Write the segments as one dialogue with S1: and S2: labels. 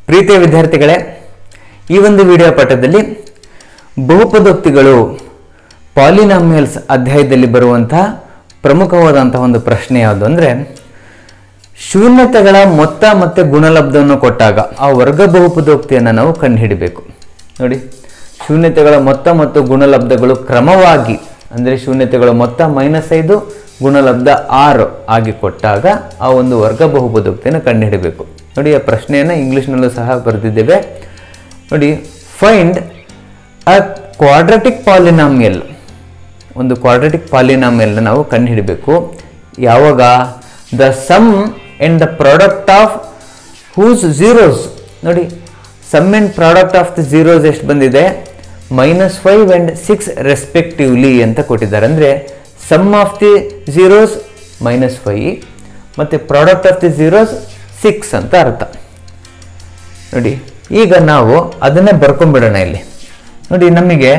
S1: ಪ್ರೀತಿಯ ವಿದ್ಯಾರ್ಥಿಗಳೇ, ಈ ಒಂದು ವಿಡಿಯೋ ಪಾಠದಲ್ಲಿ ಬಹುಪದೋಕ್ತಿಗಳು ಪಾಲಿನಾಮಿಯಲ್ಸ್ ಅಧ್ಯಾಯದಲ್ಲಿ ಬರುವಂತಹ ಪ್ರಮುಖವಾದಂತಹ ಒಂದು ಪ್ರಶ್ನೆ ಯಾವುದು ಅಂದರೆ, ಶೂನ್ಯತೆಗಳ ಮೊತ್ತ ಮತ್ತು ಗುಣಲಬ್ಧವನ್ನು ಕೊಟ್ಟಾಗ ಆ ವರ್ಗ ಬಹುಪದೋಕ್ತಿಯನ್ನು ನಾವು ಕಂಡುಹಿಡಬೇಕು. ನೋಡಿ, ಶೂನ್ಯತೆಗಳ ಮೊತ್ತ ಮತ್ತು ಗುಣಲಬ್ಧಗಳು ಕ್ರಮವಾಗಿ ಅಂದರೆ ಶೂನ್ಯತೆಗಳ ಮೊತ್ತ -5 ಗುಣಲಬ್ಧ 6 ಆಗಿ ಕೊಟ್ಟಾಗ ಆ ಒಂದು ವರ್ಗ ಬಹುಪದೋಕ್ತಿಯನ್ನು ಕಂಡುಹಿಡಬೇಕು. ನೋಡಿ, ಆ ಪ್ರಶ್ನೆಯನ್ನು ಇಂಗ್ಲೀಷ್ನಲ್ಲೂ ಸಹ ಬರೆದಿದ್ದೇವೆ. ನೋಡಿ, ಫೈಂಡ್ ಅ ಕ್ವಾಡ್ರಾಟಿಕ್ ಪಾಲಿನಾಮಿಯಲ್, ಒಂದು ಕ್ವಾಡ್ರಾಟಿಕ್ ಪಾಲಿನಾಮಿಯಲ್ನ ನಾವು ಕಂಡುಹಿಡಬೇಕು. ಯಾವಾಗ the sum and the product of whose zeroes. ನೋಡಿ, sum and product of the zeroes ಎಷ್ಟು ಬಂದಿದೆ? -5 ಆ್ಯಂಡ್ 6 ರೆಸ್ಪೆಕ್ಟಿವ್ಲಿ ಅಂತ ಕೊಟ್ಟಿದ್ದಾರೆ. ಅಂದರೆ ಸಮ್ ಆಫ್ ದಿ ಝೀರೋಸ್ -5 ಮತ್ತು ಪ್ರಾಡಕ್ಟ್ ಆಫ್ ದಿ ಝೀರೋಸ್ 6 ಅಂತ ಅರ್ಥ. ನೋಡಿ, ಈಗ ನಾವು ಅದನ್ನೇ ಬರ್ಕೊಂಡ್ಬಿಡೋಣ ಇಲ್ಲಿ. ನೋಡಿ, ನಮಗೆ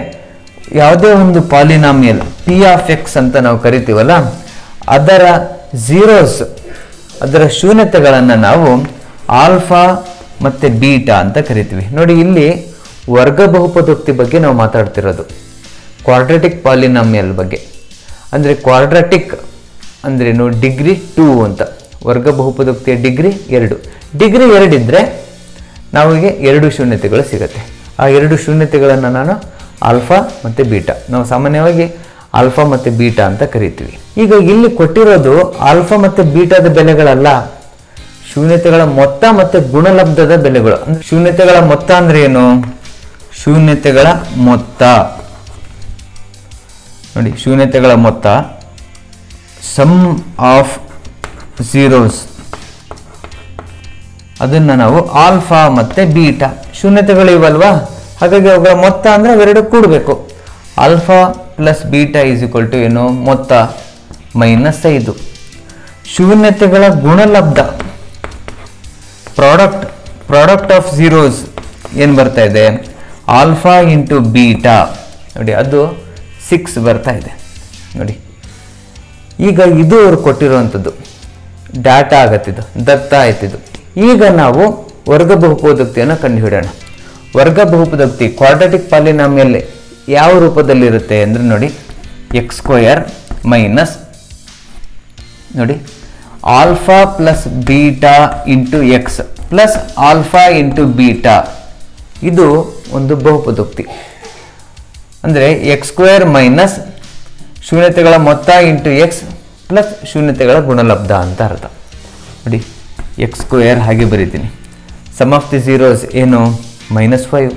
S1: ಯಾವುದೇ ಒಂದು ಪಾಲಿನಾಮಿಯಲ್ ಪಿ ಆಫ್ ಎಕ್ಸ್ ಅಂತ ನಾವು ಕರಿತೀವಲ್ಲ, ಅದರ ಝೀರೋಸ್, ಅದರ ಶೂನ್ಯತೆಗಳನ್ನು ನಾವು ಆಲ್ಫಾ ಮತ್ತು ಬೀಟಾ ಅಂತ ಕರಿತೀವಿ. ನೋಡಿ, ಇಲ್ಲಿ ವರ್ಗ ಬಹುಪದೋಕ್ತಿ ಬಗ್ಗೆ ನಾವು ಮಾತಾಡ್ತಿರೋದು, ಕ್ವಾಡ್ರಾಟಿಕ್ ಪಾಲಿನಾಮಿಯಲ್ ಬಗ್ಗೆ. ಅಂದರೆ ಕ್ವಾಡ್ರಾಟಿಕ್ ಅಂದರೆ ನೋಡಿ, ಡಿಗ್ರಿ 2 ಅಂತ. ವರ್ಗ ಬಹುಪದೋಕ್ತಿಯ ಡಿಗ್ರಿ 2. ಡಿಗ್ರಿ 2 ಇದ್ದರೆ ನಮಗೆ 2 ಶೂನ್ಯತೆಗಳು ಸಿಗುತ್ತೆ. ಆ 2 ಶೂನ್ಯತೆಗಳನ್ನು ನಾನು ಆಲ್ಫಾ ಮತ್ತು ಬೀಟಾ, ನಾವು ಸಾಮಾನ್ಯವಾಗಿ ಆಲ್ಫಾ ಮತ್ತು ಬೀಟಾ ಅಂತ ಕರಿತೀವಿ. ಈಗ ಇಲ್ಲಿ ಕೊಟ್ಟಿರೋದು ಆಲ್ಫಾ ಮತ್ತು ಬೀಟಾದ ಬೆಲೆಗಳಲ್ಲ, ಶೂನ್ಯತೆಗಳ ಮೊತ್ತ ಮತ್ತು ಗುಣಲಬ್ಧದ ಬೆಲೆಗಳು. ಅಂದರೆ ಶೂನ್ಯತೆಗಳ ಮೊತ್ತ ಅಂದರೆ ಏನು? ಶೂನ್ಯತೆಗಳ ಮೊತ್ತ, ನೋಡಿ, ಶೂನ್ಯತೆಗಳ ಮೊತ್ತ ಸಮ್ ಆಫ್ ಝೀರೋಸ್, ಅದನ್ನು ನಾವು ಆಲ್ಫಾ ಮತ್ತು ಬೀಟಾ, ಶೂನ್ಯತೆಗಳು ಇವಲ್ವಾ, ಹಾಗಾಗಿ ಅವುಗಳ ಮೊತ್ತ ಅಂದರೆ ಅವೆರಡು ಕೂಡಬೇಕು. Alpha plus beta is equal to ಏನು? ಮೊತ್ತ -5. ಶೂನ್ಯತೆಗಳ ಗುಣಲಬ್ಧ ಪ್ರಾಡಕ್ಟ್ ಆಫ್ ಝೀರೋಸ್ ಏನು ಬರ್ತಾ ಇದೆ? Alpha into beta. ನೋಡಿ, ಅದು 6 ಬರ್ತಾ ಇದೆ. ನೋಡಿ, ಈಗ ಇದು ಅವರು ಕೊಟ್ಟಿರುವಂಥದ್ದು ಡಾಟಾ ಆಗತ್ತಿದ್ದು, ದತ್ತ ಆಯ್ತಿದ್ದು. ಈಗ ನಾವು ವರ್ಗ ಬಹುಪದೋಕ್ತಿಯನ್ನು ಕಂಡುಹಿಡೋಣ. ವರ್ಗ ಬಹುಪದೋಕ್ತಿ ಕ್ವಾಡ್ರಾಟಿಕ್ ಪಾಲಿನಾಮಿಯಲ್ ಯಾವ ರೂಪದಲ್ಲಿರುತ್ತೆ ಅಂದರೆ, ನೋಡಿ, x² ಮೈನಸ್, ನೋಡಿ, alpha plus beta into X plus alpha into beta. ಇದು ಒಂದು ಬಹುಪದೋಕ್ತಿ. ಅಂದರೆ x² ಮೈನಸ್ ಶೂನ್ಯತೆಗಳ ಮೊತ್ತ ಇಂಟು ಎಕ್ಸ್ ಪ್ಲಸ್ ಶೂನ್ಯತೆಗಳ ಗುಣಲಬ್ಧ ಅಂತ ಅರ್ಥ. ನೋಡಿ, x² ಹಾಗೆ ಬರೀತೀನಿ. ಸಮ್ ಆಫ್ ದಿ ಝೀರೋಸ್ ಏನು? -5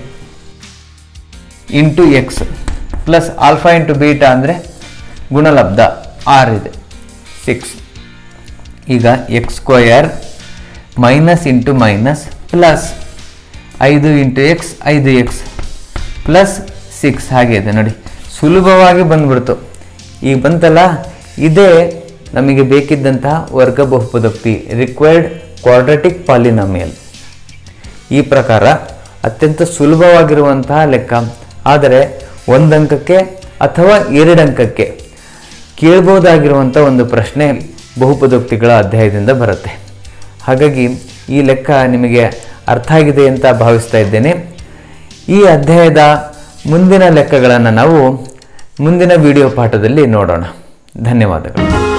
S1: into X plus alpha into beta ಅಂದರೆ ಗುಣಲಬ್ಧ 6 ಇದೆ, 6. ಈಗ x² minus into minus plus 5 into X 5x plus 6 ಹಾಗೆ ಇದೆ. ನೋಡಿ, ಸುಲಭವಾಗಿ ಬಂದ್ಬಿಡ್ತು. ಈಗ ಬಂತಲ್ಲ, ಇದೇ ನಮಗೆ ಬೇಕಿದ್ದಂತಹ ವರ್ಗ ಬಹುಪದೋಕ್ತಿ, ರಿಕ್ವೈರ್ಡ್ ಕ್ವಾಡ್ರಾಟಿಕ್ ಪಾಲಿನಾಮಿಯಲ್. ಈ ಪ್ರಕಾರ ಅತ್ಯಂತ ಸುಲಭವಾಗಿರುವಂತಹ ಲೆಕ್ಕ. ಆದರೆ 1 ಅಂಕಕ್ಕೆ ಅಥವಾ 2 ಅಂಕಕ್ಕೆ ಕೇಳ್ಬೋದಾಗಿರುವಂಥ ಒಂದು ಪ್ರಶ್ನೆ ಬಹುಪದೋಕ್ತಿಗಳ ಅಧ್ಯಾಯದಿಂದ ಬರುತ್ತೆ. ಹಾಗಾಗಿ ಈ ಲೆಕ್ಕ ನಿಮಗೆ ಅರ್ಥ ಆಗಿದೆ ಅಂತ ಭಾವಿಸ್ತಾ ಇದ್ದೇನೆ. ಈ ಅಧ್ಯಾಯದ ಮುಂದಿನ ಲೆಕ್ಕಗಳನ್ನು ನಾವು ಮುಂದಿನ ವಿಡಿಯೋ ಪಾಠದಲ್ಲಿ ನೋಡೋಣ. ಧನ್ಯವಾದಗಳು.